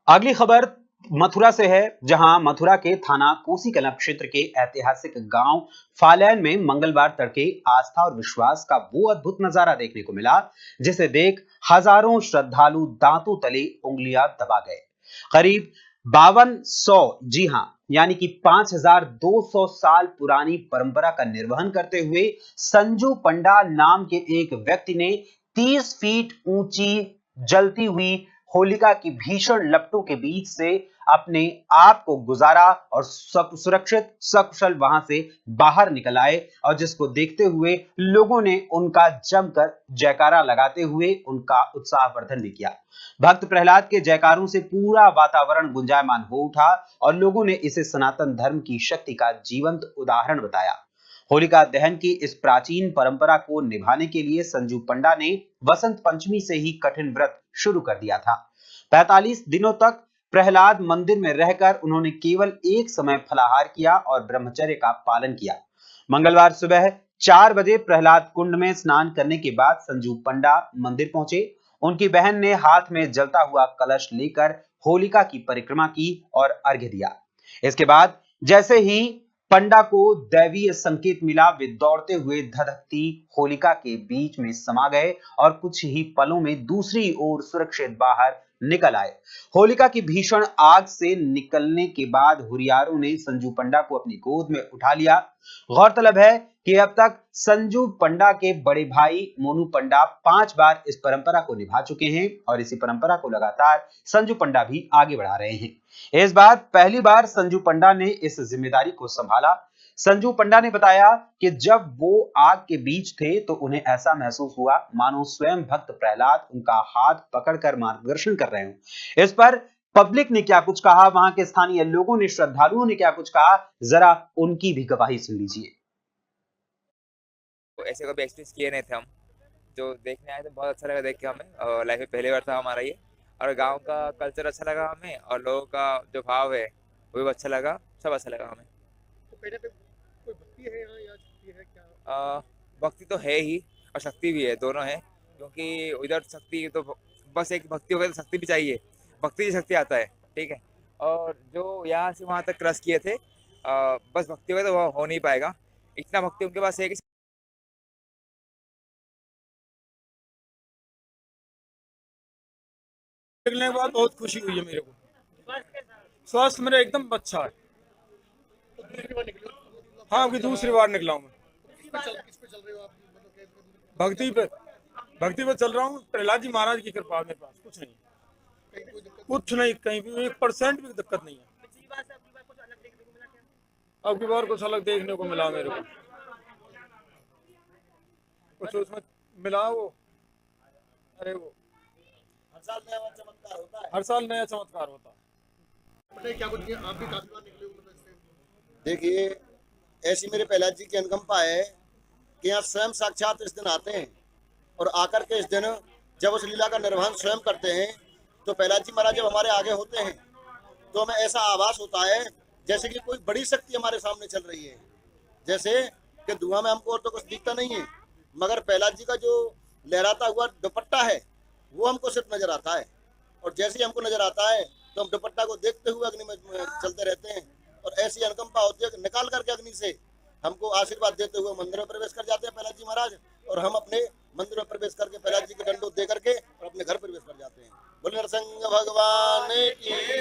अगली खबर मथुरा से है, जहां मथुरा के थाना कोसीकलां क्षेत्र के ऐतिहासिक गांव फालैन में मंगलवार तड़के आस्था और विश्वास का वो अद्भुत नजारा देखने को मिला, जिसे देख हजारों श्रद्धालु दांतों तले उंगलियां दबा गए। करीब 5200, जी हां, यानी कि 5200 साल पुरानी परंपरा का निर्वहन करते हुए संजू पंडा नाम के एक व्यक्ति ने 30 फीट ऊंची जलती हुई होलिका की भीषण लपटों के बीच से अपने आप को गुजारा और सुरक्षित सकुशल वहां से बाहर निकल आए, और जिसको देखते हुए लोगों ने उनका जमकर जयकारा लगाते हुए उनका उत्साहवर्धन भी किया। भक्त प्रहलाद के जयकारों से पूरा वातावरण गुंजायमान हो उठा और लोगों ने इसे सनातन धर्म की शक्ति का जीवंत उदाहरण बताया। होलिका दहन की इस प्राचीन परंपरा को निभाने के लिए संजू पंडा ने वसंत पंचमी से ही कठिन व्रत शुरू कर दिया था। 45 दिनों तक प्रहलाद मंदिर में रहकर उन्होंने केवल एक समय फलाहार किया और ब्रह्मचर्य का पालन किया। मंगलवार सुबह 4 बजे प्रहलाद कुंड में स्नान करने के बाद संजू पंडा मंदिर पहुंचे। उनकी बहन ने हाथ में जलता हुआ कलश लेकर होलिका की परिक्रमा की और अर्घ्य दिया। इसके बाद जैसे ही पंडा को दैवीय संकेत मिला, वे दौड़ते हुए धधकती होलिका के बीच में समा गए और कुछ ही पलों में दूसरी ओर सुरक्षित बाहर निकल आए। होलिका की भीषण आग से निकलने के बाद हुरियारों ने संजू पंडा को अपनी गोद में उठा लिया। गौरतलब है कि अब तक संजू पंडा के बड़े भाई मोनू पंडा 5 बार इस परंपरा को निभा चुके हैं और इसी परंपरा को लगातार संजू पंडा भी आगे बढ़ा रहे हैं। इस बार पहली बार संजू पंडा ने इस जिम्मेदारी को संभाला। संजू पंडा ने बताया कि जब वो आग के बीच थे तो उन्हें ऐसा महसूस हुआ मानो स्वयं भक्त प्रहलाद उनका हाथ पकड़कर मार्गदर्शन कर रहे हो। इस पर पब्लिक ने क्या कुछ कहा, वहां के स्थानीय लोगों ने, श्रद्धालुओं ने क्या कुछ कहा, जरा उनकी भी गवाही सुन लीजिए। तो ऐसे कभी एक्सपीरियंस किए नहीं थे हम, जो देखने आए थे बहुत अच्छा लगा देख के हमें, और लाइफ में पहली बार था हमारा ये। और गांव का कल्चर अच्छा लगा हमें, और लोगों का जो भाव है वो भी अच्छा लगा, सब अच्छा लगा हमें। तो पेड़े पे कोई भक्ति है यहाँ या शक्ति है क्या? भक्ति तो है ही और शक्ति भी है, दोनों है। क्योंकि इधर शक्ति तो बस एक भक्ति हो गई तो शक्ति भी चाहिए, भक्ति से शक्ति आता है, ठीक है। और जो यहाँ से वहाँ तक क्रॉस किए थे, बस भक्ति हो गई तो वो हो नहीं पाएगा, इतना भक्ति उनके पास है कि देखने के बाद बहुत खुशी हुई है मेरे को। स्वास्थ्य मेरा एकदम अच्छा है। हाँ, अभी दूसरी बार निकला हूँ मैं। किस पे चल रहे हो आप? भक्ति पे, भक्ति पे चल रहा हूँ। प्रहलाद जी महाराज की कृपा मेरे पास, कुछ नहीं, कुछ नहीं, कहीं भी 1% भी दिक्कत नहीं है। अब की बार कुछ अलग देखने को मिला मेरे को, कुछ उसमें मिला वो, अरे वो हर साल नया चमत्कार होता है, हर साल नया चमत्कार होता है। क्या कुछ आप भी काफी बार निकले हो? देखिए, ऐसी मेरे प्रहलाद जी की अनुकंपा है कि यहाँ स्वयं साक्षात इस दिन आते हैं, और आकर के इस दिन जब उस लीला का निर्वहन स्वयं करते हैं तो प्रहलाद जी महाराज जब हमारे आगे होते हैं तो हमें ऐसा आभास होता है जैसे कि कोई बड़ी शक्ति हमारे सामने चल रही है। जैसे कि धुआं में हमको और तो कुछ दिखता नहीं है, मगर प्रहलाद जी का जो लहराता हुआ दुपट्टा है वो हमको सिर्फ नजर आता है, और जैसे ही हमको नजर आता है तो हम दुपट्टा को देखते हुए अग्नि में चलते रहते हैं। और ऐसी अनुकंपा होती है कि निकाल करके अग्नि से हमको आशीर्वाद देते हुए मंदिर में प्रवेश कर जाते हैं प्रहलाद जी महाराज, और हम अपने मंदिर में प्रवेश करके प्रहलाद जी के दंडोत दे करके और अपने घर प्रवेश कर जाते हैं। बोले नरसिंह भगवान की